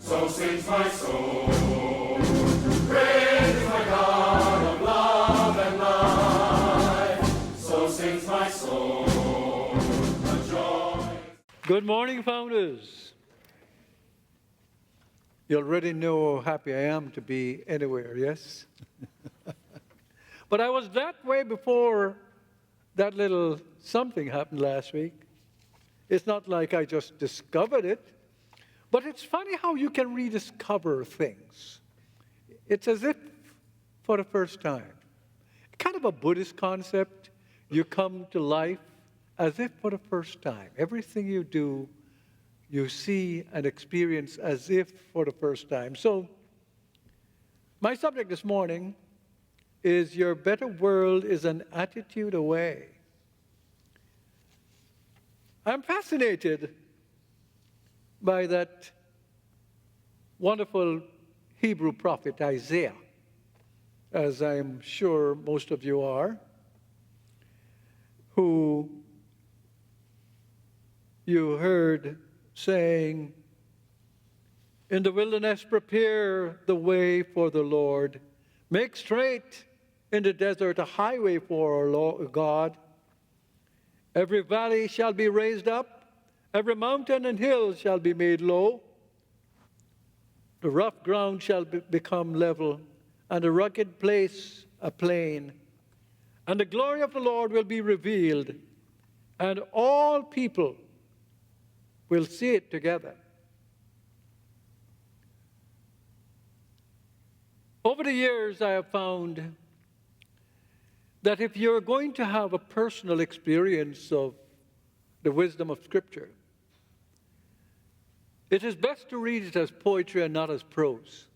So sings my soul. Praise my God of love and life. So sings my soul. The joy. Good morning, founders. You already know how happy I am to be anywhere, yes? But I was that way before that little something happened last week. It's not like I just discovered it, but it's funny how you can rediscover things. It's as if for the first time. Kind of a Buddhist concept. You come to life as if for the first time. Everything you do, you see and experience as if for the first time. So, my subject this morning is your better world is an attitude away. I'm fascinated by that wonderful Hebrew prophet Isaiah, as I'm sure most of you are, who you heard saying, "In the wilderness prepare the way for the Lord. Make straight in the desert a highway for our Lord God. Every valley shall be raised up, every mountain and hill shall be made low. The rough ground shall become level, and the rugged place a plain. And the glory of the Lord will be revealed, and all people will see it together." Over the years, I have found that if you're going to have a personal experience of the wisdom of Scripture, it is best to read it as poetry and not as prose.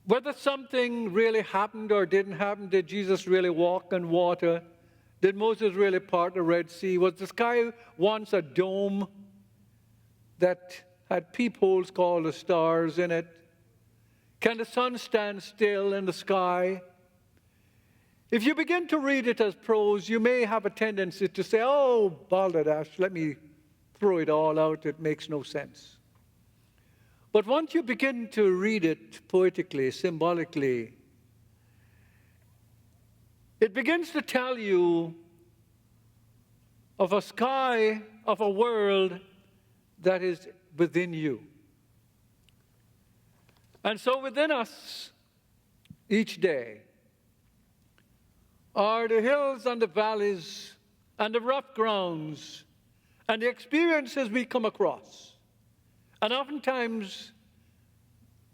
Whether something really happened or didn't happen, did Jesus really walk on water? Did Moses really part the Red Sea? Was the sky once a dome that had peepholes called the stars in it? Can the sun stand still in the sky? If you begin to read it as prose, you may have a tendency to say, "Oh, balderdash, let me throw it all out. It makes no sense." But once you begin to read it poetically, symbolically, it begins to tell you of a sky, of a world that is within you. And so within us, each day, are the hills and the valleys and the rough grounds and the experiences we come across. And oftentimes,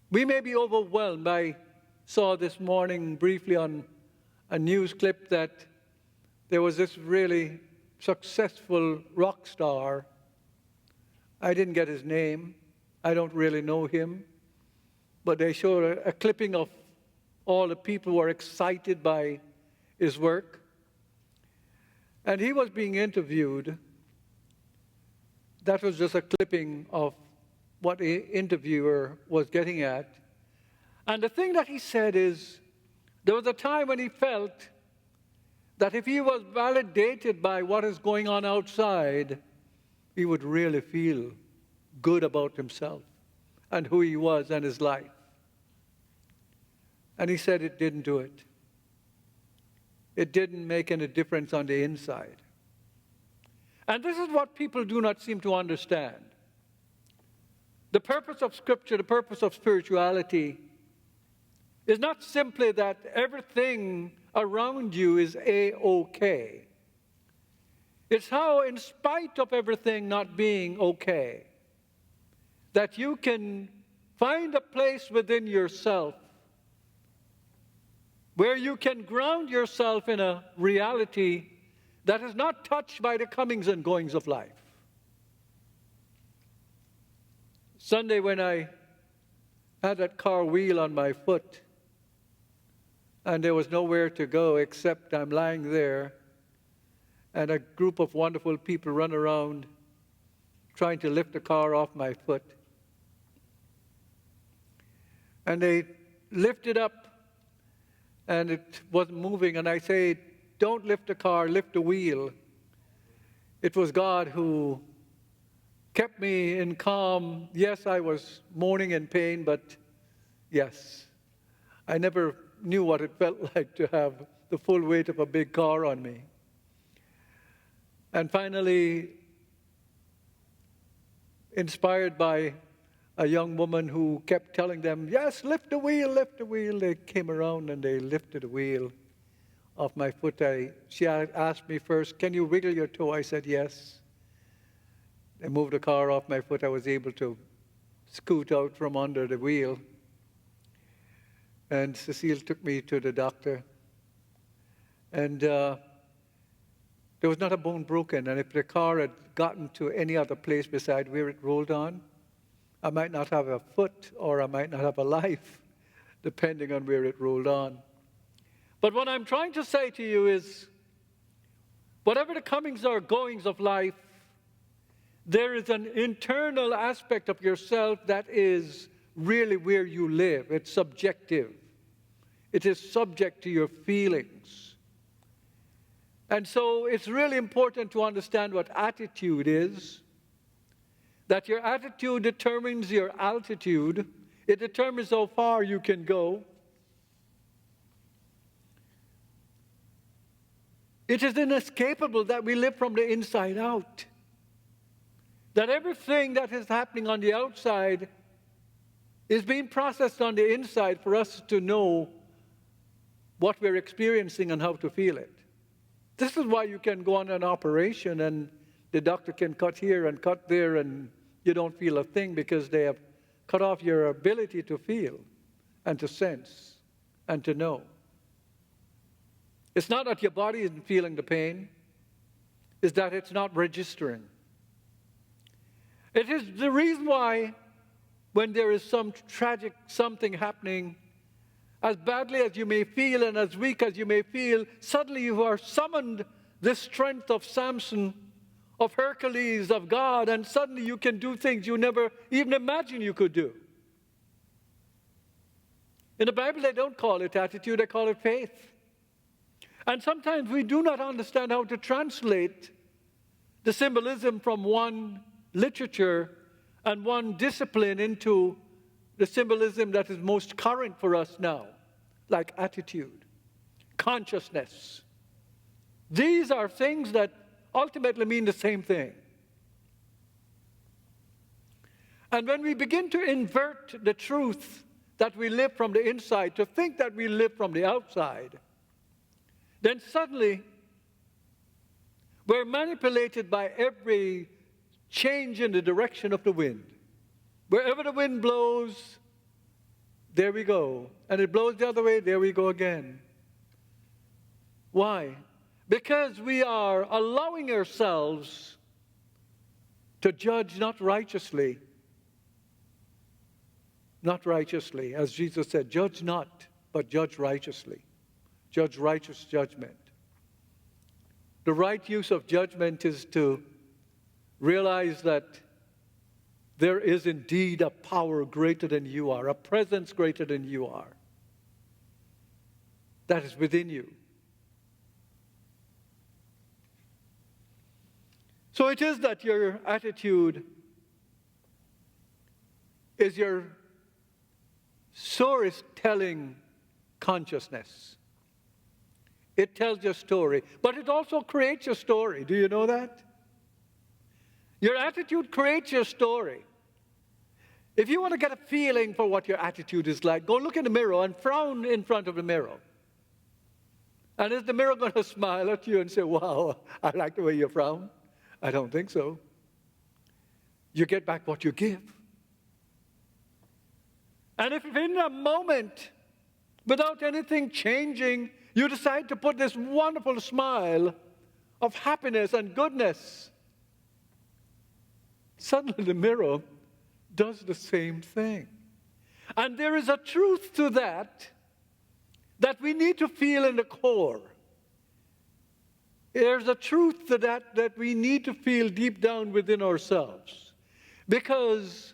we may be overwhelmed. I saw this morning briefly on a news clip that there was this really successful rock star. I didn't get his name. I don't really know him. But they showed a clipping of all the people who were excited by his work. And he was being interviewed. That was just a clipping of what the interviewer was getting at. And the thing that he said is, there was a time when he felt that if he was validated by what is going on outside, he would really feel good about himself and who he was and his life. And he said it didn't do it. It didn't make any difference on the inside. And this is what people do not seem to understand. The purpose of Scripture, the purpose of spirituality, is not simply that everything around you is A-OK. It's how, in spite of everything not being okay, that you can find a place within yourself where you can ground yourself in a reality that is not touched by the comings and goings of life. Sunday, when I had that car wheel on my foot, and there was nowhere to go except I'm lying there, and a group of wonderful people run around trying to lift the car off my foot. And they lift it up, and it wasn't moving. And I say, "Don't lift the car, lift the wheel." It was God who kept me in calm. Yes, I was moaning in pain, but yes, I never knew what it felt like to have the full weight of a big car on me. And finally, inspired by a young woman who kept telling them, yes, lift the wheel, lift the wheel. They came around and they lifted the wheel off my foot. She asked me first, can you wiggle your toe? I said, yes. They moved the car off my foot. I was able to scoot out from under the wheel. And Cecile took me to the doctor. And there was not a bone broken. And if the car had gotten to any other place beside where it rolled on, I might not have a foot or I might not have a life, depending on where it rolled on. But what I'm trying to say to you is, whatever the comings or goings of life, there is an internal aspect of yourself that is really where you live. It's subjective. It is subject to your feelings. And so it's really important to understand what attitude is, that your attitude determines your altitude. It determines how far you can go. It is inescapable that we live from the inside out. That everything that is happening on the outside is being processed on the inside for us to know what we're experiencing and how to feel it. This is why you can go on an operation and the doctor can cut here and cut there and you don't feel a thing, because they have cut off your ability to feel and to sense and to know. It's not that your body isn't feeling the pain, it's that it's not registering. It is the reason why when there is some tragic something happening, as badly as you may feel and as weak as you may feel, suddenly you are summoned this strength of Samson, of Hercules, of God, and suddenly you can do things you never even imagined you could do. In the Bible, they don't call it attitude, they call it faith. And sometimes we do not understand how to translate the symbolism from one literature and one discipline into the symbolism that is most current for us now, like attitude, consciousness. These are things that ultimately mean the same thing. And when we begin to invert the truth that we live from the inside to think that we live from the outside, then suddenly we're manipulated by every change in the direction of the wind. Wherever the wind blows, there we go. And it blows the other way, there we go again. Why? Because we are allowing ourselves to judge not righteously. Not righteously. As Jesus said, judge not, but judge righteously. Judge righteous judgment. The right use of judgment is to realize that there is indeed a power greater than you are, a presence greater than you are, that is within you. So it is that your attitude is your story-telling consciousness. It tells your story, but it also creates your story. Do you know that? Your attitude creates your story. If you want to get a feeling for what your attitude is like, go look in the mirror and frown in front of the mirror. And is the mirror going to smile at you and say, wow, I like the way you frown? I don't think so. You get back what you give. And if in a moment, without anything changing, you decide to put this wonderful smile of happiness and goodness, suddenly the mirror does the same thing. And there is a truth to that we need to feel in the core. There's a truth to that we need to feel deep down within ourselves. Because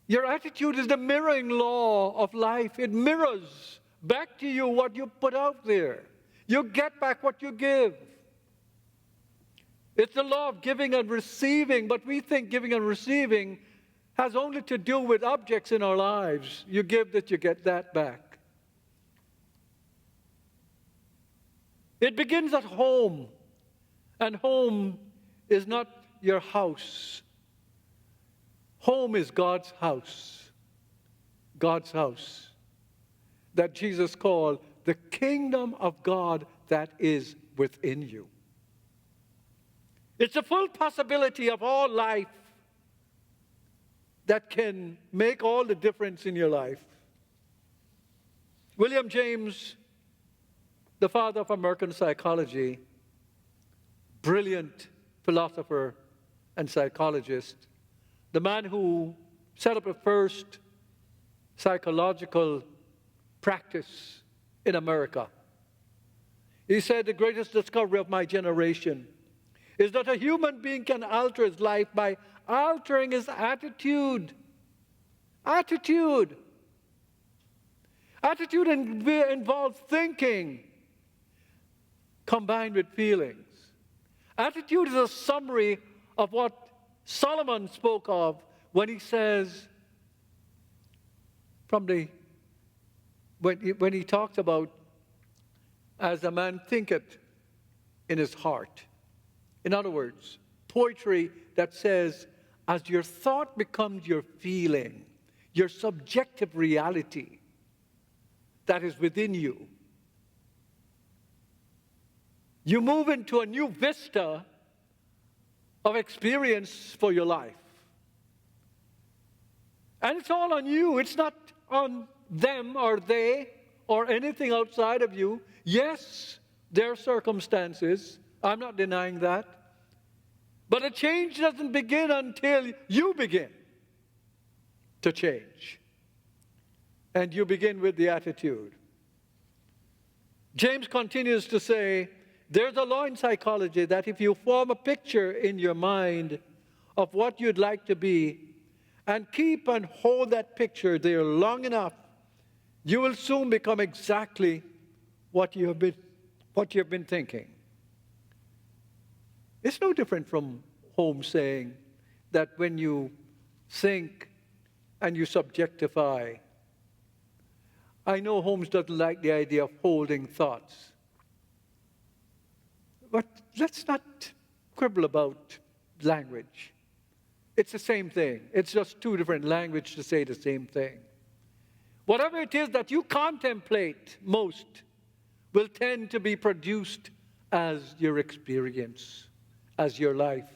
your attitude is the mirroring law of life. It mirrors back to you what you put out there. You get back what you give. It's the law of giving and receiving, but we think giving and receiving has only to do with objects in our lives. You give that, you get that back. It begins at home, and home is not your house. Home is God's house. God's house that Jesus called the kingdom of God that is within you. It's a full possibility of all life that can make all the difference in your life. William James, the father of American psychology, brilliant philosopher and psychologist, the man who set up the first psychological practice in America. He said, the greatest discovery of my generation is that a human being can alter his life by altering his attitude. Attitude. Attitude involves thinking combined with feelings. Attitude is a summary of what Solomon spoke of when he says, when he talks about, as a man thinketh in his heart. In other words, poetry that says, as your thought becomes your feeling, your subjective reality that is within you, you move into a new vista of experience for your life. And it's all on you. It's not on them or they or anything outside of you. Yes, there are circumstances. I'm not denying that. But a change doesn't begin until you begin to change. And you begin with the attitude. James continues to say, there's a law in psychology that if you form a picture in your mind of what you'd like to be and keep and hold that picture there long enough, you will soon become exactly what you have been thinking. It's no different from Holmes saying that when you think and you subjectify. I know Holmes doesn't like the idea of holding thoughts. But let's not quibble about language. It's the same thing. It's just two different languages to say the same thing. Whatever it is that you contemplate most will tend to be produced as your experience, as your life.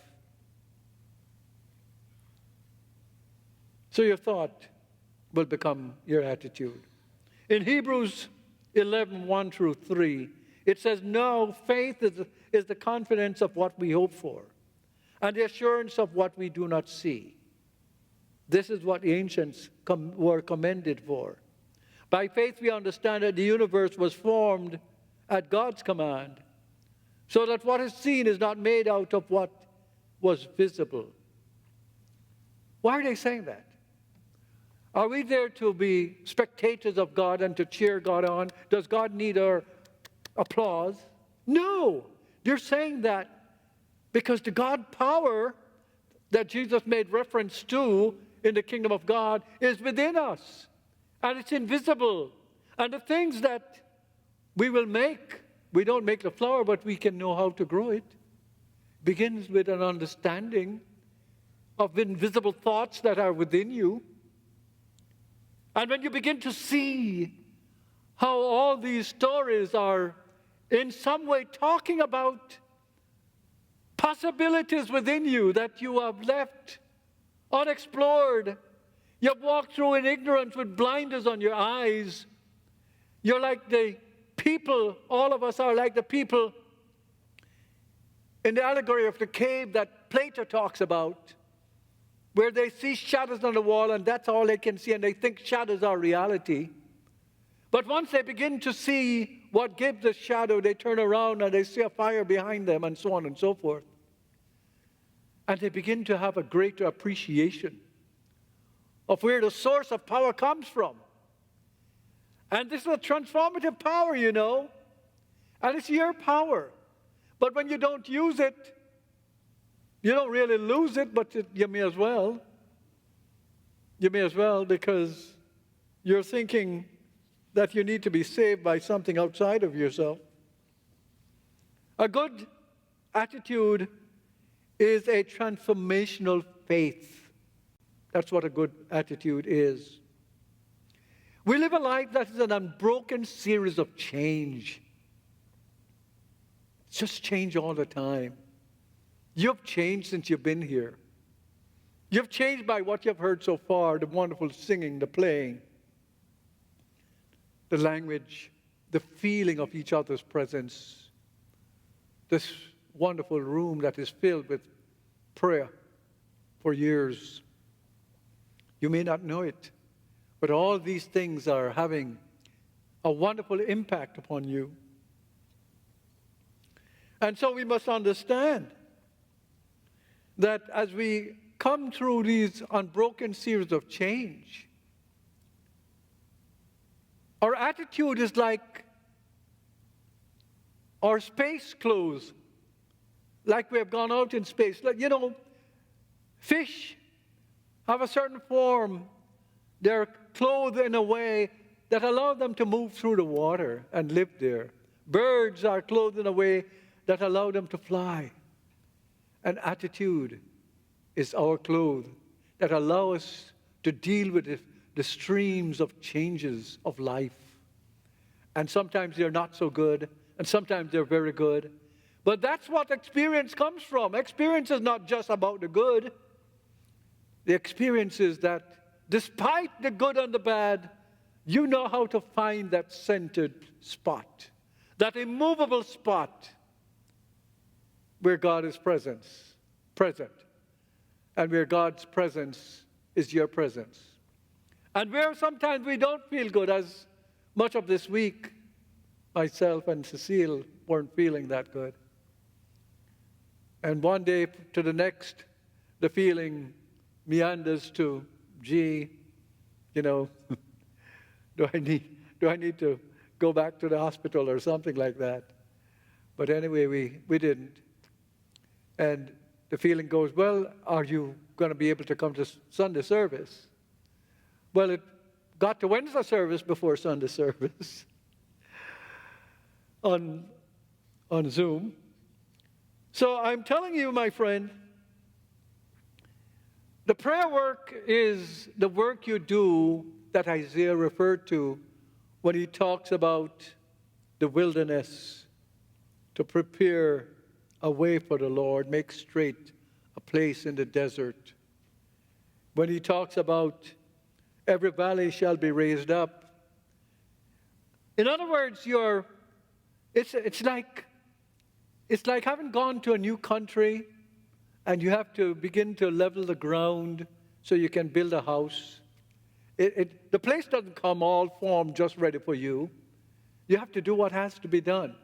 So your thought will become your attitude. In Hebrews 11, 1 through 3, it says, now faith is the confidence of what we hope for, and the assurance of what we do not see. This is what the ancients were commended for. By faith we understand that the universe was formed at God's command, so that what is seen is not made out of what was visible. Why are they saying that? Are we there to be spectators of God and to cheer God on? Does God need our applause? No. They're saying that because the God power that Jesus made reference to in the kingdom of God is within us. And it's invisible. And the things that we will make, we don't make the flower, but we can know how to grow it. Begins with an understanding of invisible thoughts that are within you. And when you begin to see how all these stories are in some way talking about possibilities within you that you have left unexplored, you've walked through in ignorance with blinders on your eyes, you're like the people, all of us are like the people in the allegory of the cave that Plato talks about, where they see shadows on the wall and that's all they can see and they think shadows are reality. But once they begin to see what gives the shadow, they turn around and they see a fire behind them and so on and so forth. And they begin to have a greater appreciation of where the source of power comes from. And this is a transformative power, you know. And it's your power. But when you don't use it, You don't really lose it, but you may as well. You may as well, because you're thinking that you need to be saved by something outside of yourself. A good attitude is a transformational faith. That's what a good attitude is. We live a life that is an unbroken series of change. It's just change all the time. You've changed since you've been here. You've changed by what you've heard so far, the wonderful singing, the playing, the language, the feeling of each other's presence, this wonderful room that is filled with prayer for years. You may not know it, but all these things are having a wonderful impact upon you. And so we must understand that as we come through these unbroken series of change, our attitude is like our space clothes, like we have gone out in space. Like, fish have a certain form. They're clothed in a way that allows them to move through the water and live there. Birds are clothed in a way that allow them to fly. An attitude is our clothes that allow us to deal with the streams of changes of life. And sometimes they're not so good, and sometimes they're very good. But that's what experience comes from. Experience is not just about the good. The experience is that despite the good and the bad, you know how to find that centered spot, that immovable spot where God is present, and where God's presence is your presence. And where sometimes we don't feel good, as much of this week, myself and Cecile weren't feeling that good. And one day to the next, the feeling meanders to, gee, do I need to go back to the hospital or something like that? But anyway, we didn't. And the feeling goes, well, are you going to be able to come to Sunday service? Well, it got to Wednesday service before Sunday service on Zoom. So I'm telling you, my friend, the prayer work is the work you do that Isaiah referred to when he talks about the wilderness, to prepare a way for the Lord, make straight a place in the desert. When he talks about every valley shall be raised up. In other words, it's like having gone to a new country and you have to begin to level the ground so you can build a house. The place doesn't come all formed just ready for you. You have to do what has to be done.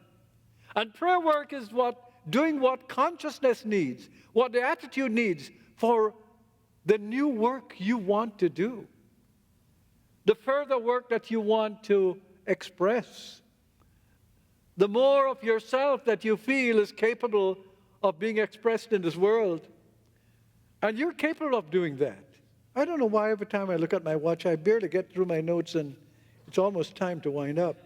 And prayer work is doing what consciousness needs, what the attitude needs for the new work you want to do, the further work that you want to express, the more of yourself that you feel is capable of being expressed in this world. And you're capable of doing that. I don't know why every time I look at my watch, I barely get through my notes and it's almost time to wind up.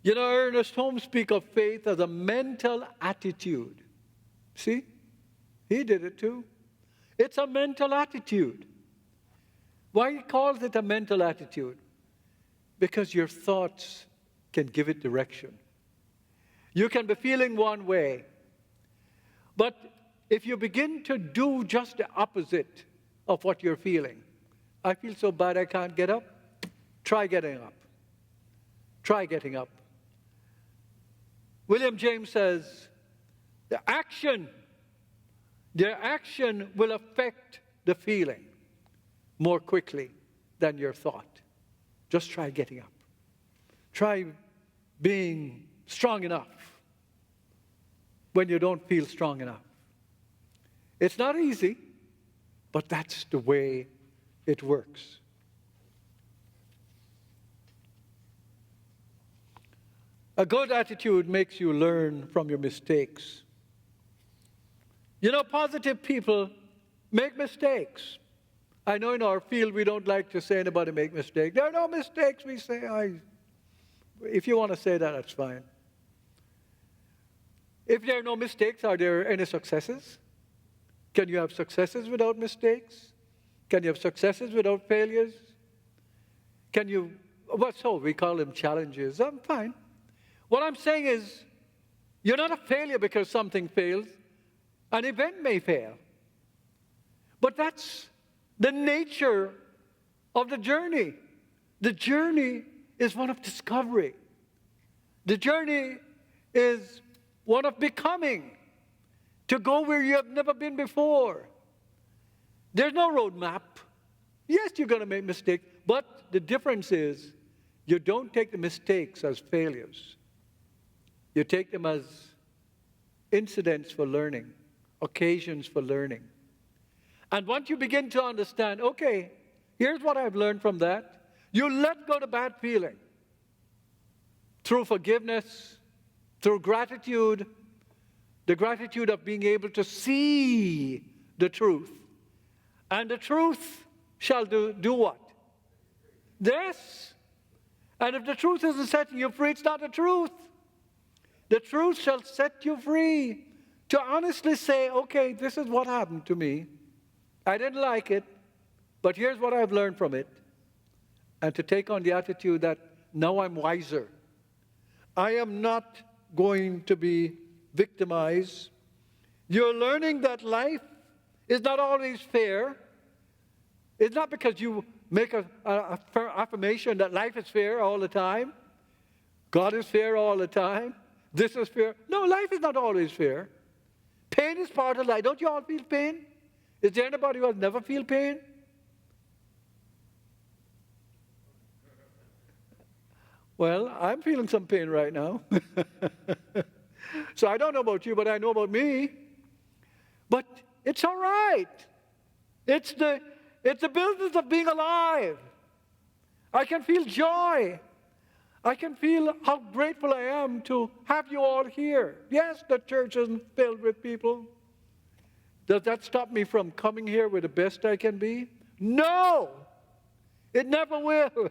Ernest Holmes speaks of faith as a mental attitude. See? He did it too. It's a mental attitude. Why he calls it a mental attitude? Because your thoughts can give it direction. You can be feeling one way, but if you begin to do just the opposite of what you're feeling, I feel so bad I can't get up. Try getting up. Try getting up. William James says, the action will affect the feeling more quickly than your thought. Just try getting up. Try being strong enough when you don't feel strong enough. It's not easy, but that's the way it works. A good attitude makes you learn from your mistakes. You know, positive people make mistakes. I know in our field we don't like to say anybody make mistakes. There are no mistakes, we say. If you want to say that, that's fine. If there are no mistakes, are there any successes? Can you have successes without mistakes? Can you have successes without failures? Can you, we call them challenges. I'm fine. What I'm saying is, you're not a failure because something fails. An event may fail. But that's the nature of the journey. The journey is one of discovery. The journey is one of becoming, to go where you have never been before. There's no roadmap. Yes, you're going to make mistakes, but the difference is you don't take the mistakes as failures. You take them as incidents for learning, occasions for learning. And once you begin to understand, okay, here's what I've learned from that, you let go the bad feeling through forgiveness, through gratitude, the gratitude of being able to see the truth. And the truth shall do what? Yes. And if the truth isn't setting you free, it's not the truth. The truth shall set you free to honestly say, okay, this is what happened to me. I didn't like it, but here's what I've learned from it. And to take on the attitude that now I'm wiser. I am not going to be victimized. You're learning that life is not always fair. It's not because you make an affirmation that life is fair all the time. God is fair all the time. This is fair. No, life is not always fair. Pain is part of life. Don't you all feel pain? Is there anybody who has never feel pain? Well, I'm feeling some pain right now. So I don't know about you, but I know about me. But it's all right. It's the business of being alive. I can feel joy. I can feel how grateful I am to have you all here. Yes, the church isn't filled with people. Does that stop me from coming here with the best I can be? No! It never will.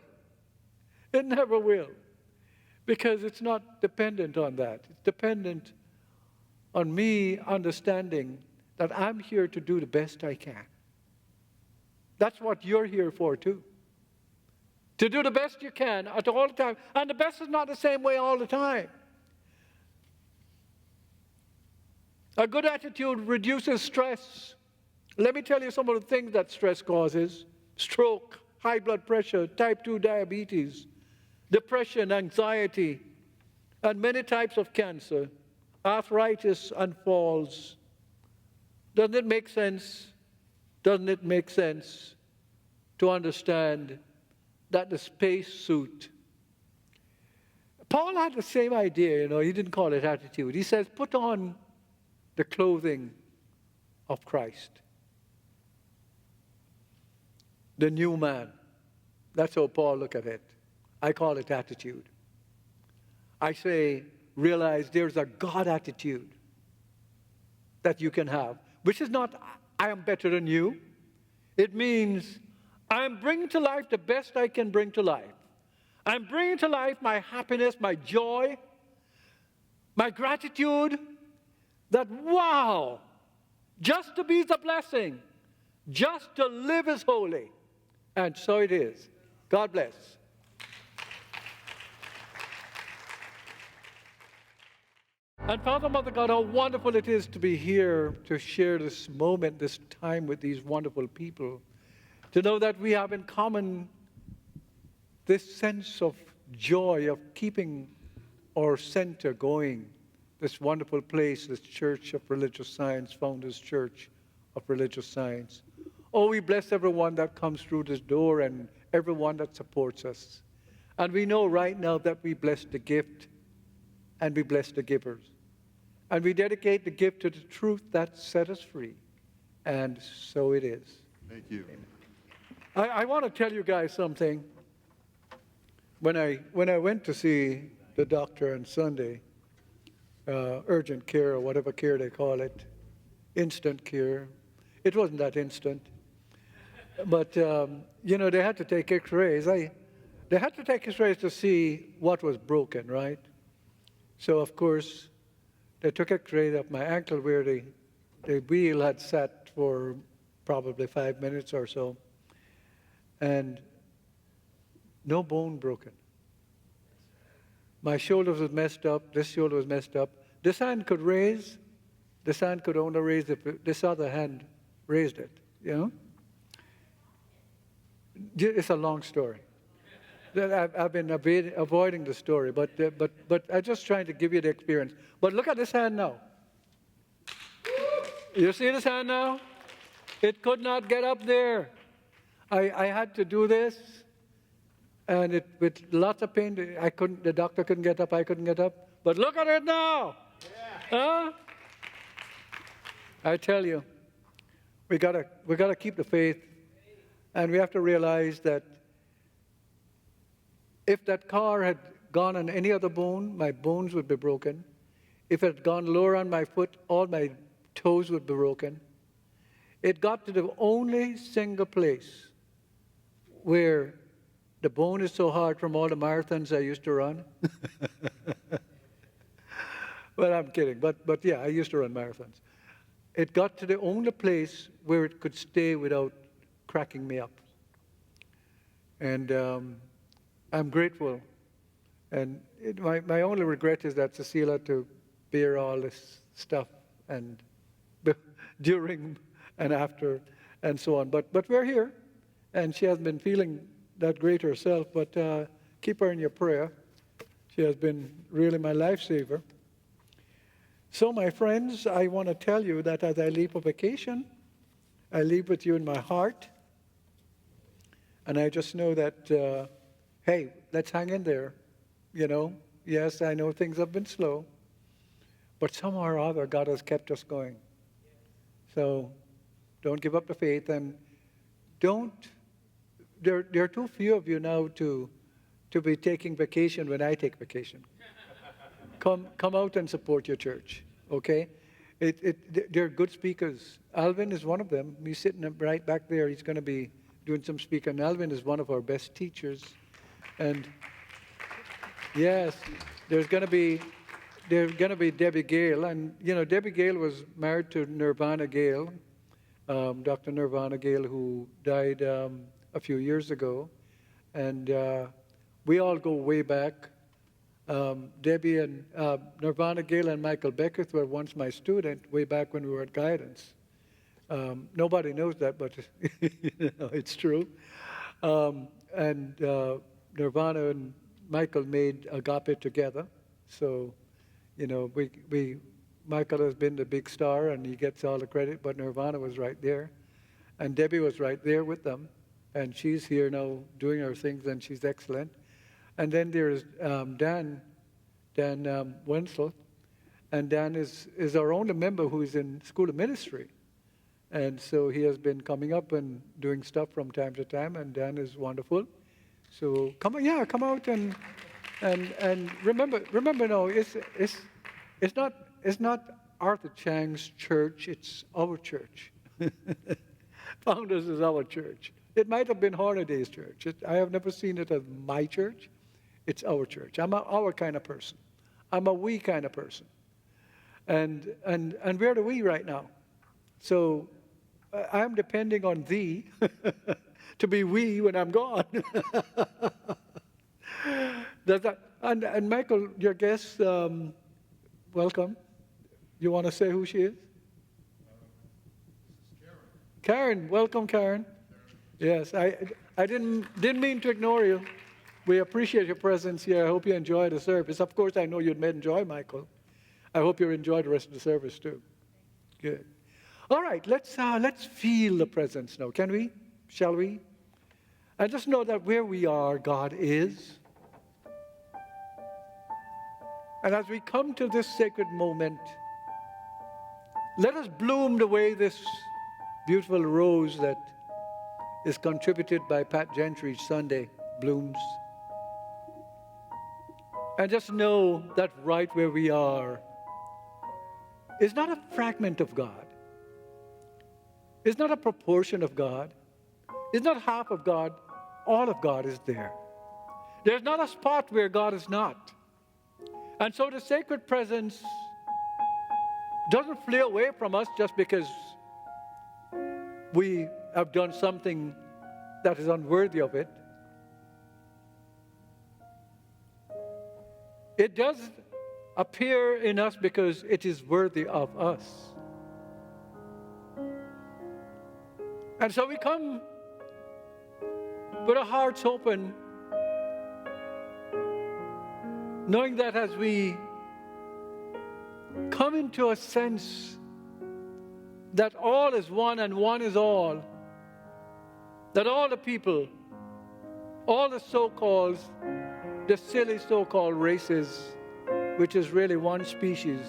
It never will. Because it's not dependent on that. It's dependent on me understanding that I'm here to do the best I can. That's what you're here for too. To do the best you can at all the time. And the best is not the same way all the time. A good attitude reduces stress. Let me tell you some of the things that stress causes. Stroke, high blood pressure, type 2 diabetes, depression, anxiety, and many types of cancer, arthritis and falls. Doesn't it make sense? Doesn't it make sense to understand that the space suit? Paul had the same idea, he didn't call it attitude. He says, put on the clothing of Christ. The new man. That's how Paul looked at it. I call it attitude. I say, realize there's a God attitude that you can have, which is not, I am better than you. It means, I'm bringing to life the best I can bring to life. I'm bringing to life my happiness, my joy, my gratitude, that wow, just to be is a blessing, just to live is holy. And so it is. God bless. And Father, Mother God, how wonderful it is to be here to share this moment, this time with these wonderful people. To know that we have in common this sense of joy of keeping our center going, this wonderful place, this Church of Religious Science, Founders Church of Religious Science. Oh, we bless everyone that comes through this door and everyone that supports us. And we know right now that we bless the gift and we bless the givers. And we dedicate the gift to the truth that set us free. And so it is. Thank you. Amen. I want to tell you guys something. When I went to see the doctor on Sunday, urgent care or whatever care they call it, instant cure. It wasn't that instant. But, they had to take x-rays. They had to take x-rays to see what was broken, right? So, of course, they took x-rays of my ankle where the wheel had sat for probably 5 minutes or so, and no bone broken. My shoulders was messed up. This shoulder was messed up. This hand could raise. This hand could only raise if this other hand raised it, It's a long story. I've been avoiding the story, but I'm just trying to give you the experience. But look at this hand now. You see this hand now? It could not get up there. I had to do this, and with lots of pain. The doctor couldn't get up. I couldn't get up. But look at it now. Yeah. Huh? I tell you, we gotta keep the faith, and we have to realize that if that car had gone on any other bone, my bones would be broken. If it had gone lower on my foot, all my toes would be broken. It got to the only single place where the bone is so hard from all the marathons I used to run. Well, I'm kidding, but yeah, I used to run marathons. It got to the only place where it could stay without cracking me up. And I'm grateful. And my only regret is that Cecilia had to bear all this stuff and during and after and so on. But we're here, and she hasn't been feeling that great herself, but keep her in your prayer. She has been really my lifesaver. So, my friends, I want to tell you that as I leave for vacation, I leave with you in my heart. And I just know that, hey, let's hang in there. Yes, I know things have been slow, but somehow or other, God has kept us going. So don't give up the faith, and there are too few of you now to be taking vacation when I take vacation. Come out and support your church, okay? They're good speakers. Alvin is one of them. He's sitting right back there. He's going to be doing some speaking. And Alvin is one of our best teachers. And yes, there's going to be Debbie Gale. And, Debbie Gale was married to Nirvana Gale, Dr. Nirvana Gale, who died a few years ago. And we all go way back. Debbie and Nirvana Gale and Michael Beckwith were once my student way back when we were at Guidance. Nobody knows that, but it's true. And Nirvana and Michael made Agape together. So, Michael has been the big star and he gets all the credit, but Nirvana was right there. And Debbie was right there with them. And she's here now doing her things, and she's excellent. And then there's Dan Wenzel, and Dan is our only member who is in School of Ministry. And so he has been coming up and doing stuff from time to time, and Dan is wonderful. So come out and remember now, it's not Arthur Chang's church, it's our church. Founders is our church. It might have been Hornaday's church. I have never seen it as my church. It's our church. I'm our kind of person. I'm a we kind of person. And we're the we right now. So I'm depending on thee to be we when I'm gone. Does that, and Michael, your guest, welcome. You want to say who she is? Karen, welcome, Karen. Yes, I didn't mean to ignore you. We appreciate your presence here. I hope you enjoy the service. Of course, I know you'd enjoy Michael. I hope you enjoy the rest of the service too. Good. All right, let's feel the presence now. Can we? Shall we? And just know that where we are, God is. And as we come to this sacred moment, let us bloom the way this beautiful rose that is contributed by Pat Gentry each Sunday blooms. And just know that right where we are is not a fragment of God. It's not a proportion of God. It's not half of God. All of God is there. There's not a spot where God is not. And so the sacred presence doesn't flee away from us just because we have done something that is unworthy of it. It does appear in us because it is worthy of us. And so we come with our hearts open, knowing that as we come into a sense that all is one and one is all, that all the people, all the so-called, the silly so-called races, which is really one species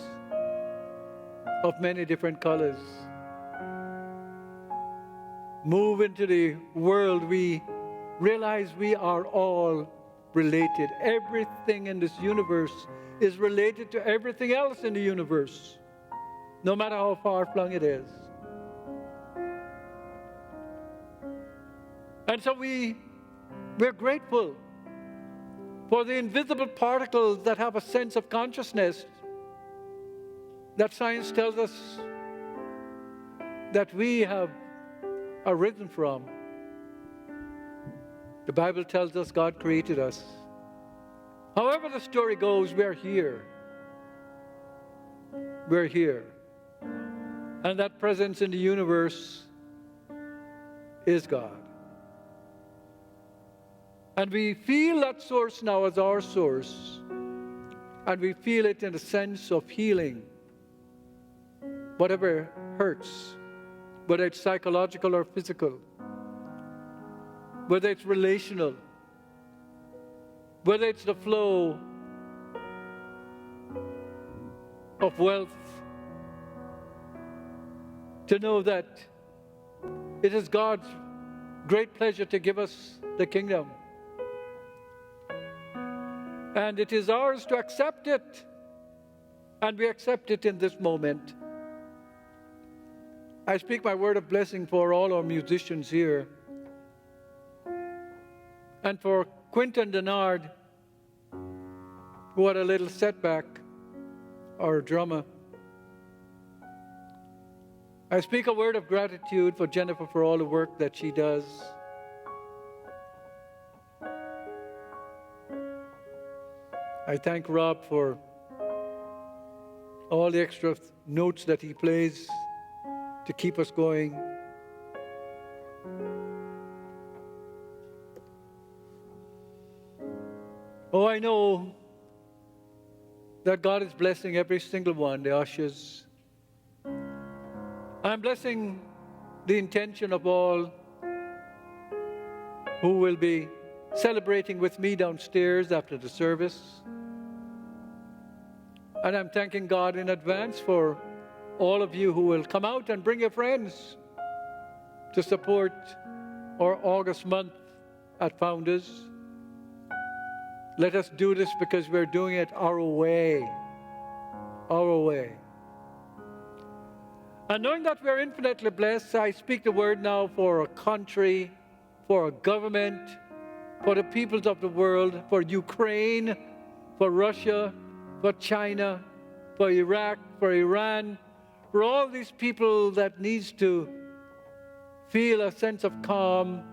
of many different colors, move into the world, we realize we are all related. Everything in this universe is related to everything else in the universe, no matter how far-flung it is. And so we're grateful for the invisible particles that have a sense of consciousness that science tells us that we have arisen from. The Bible tells us God created us. However the story goes, we're here. We're here. And that presence in the universe is God. And we feel that source now as our source. And we feel it in the sense of healing. Whatever hurts, whether it's psychological or physical, whether it's relational, whether it's the flow of wealth, to know that it is God's great pleasure to give us the kingdom. And it is ours to accept it. And we accept it in this moment. I speak my word of blessing for all our musicians here. And for Quinton Denard, who had a little setback, our drummer. I speak a word of gratitude for Jennifer for all the work that she does. I thank Rob for all the extra notes that he plays to keep us going. Oh, I know that God is blessing every single one, the ushers. I'm blessing the intention of all who will be celebrating with me downstairs after the service. And I'm thanking God in advance for all of you who will come out and bring your friends to support our August month at Founders. Let us do this because we're doing it our way. Our way. And knowing that we're infinitely blessed, I speak the word now for a country, for a government, for the peoples of the world, for Ukraine, for Russia, for China, for Iraq, for Iran, for all these people that needs to feel a sense of calm,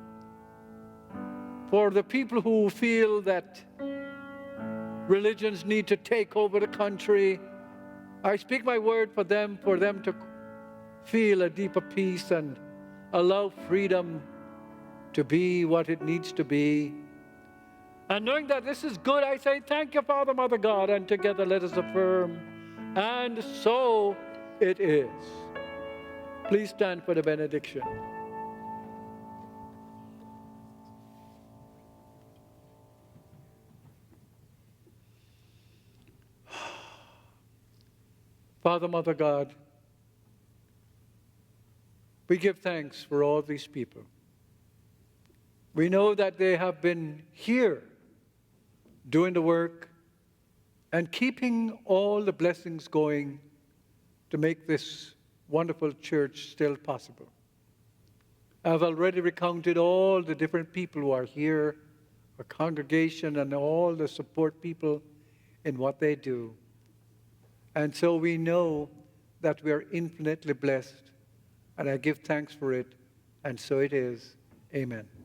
for the people who feel that religions need to take over the country. I speak my word for them to feel a deeper peace and allow freedom to be what it needs to be. And knowing that this is good, I say, thank you, Father, Mother, God, and together let us affirm, and so it is. Please stand for the benediction. Father, Mother, God, we give thanks for all these people. We know that they have been here doing the work and keeping all the blessings going to make this wonderful church still possible. I've already recounted all the different people who are here, our congregation, and all the support people in what they do. And so we know that we are infinitely blessed, and I give thanks for it, and so it is. Amen.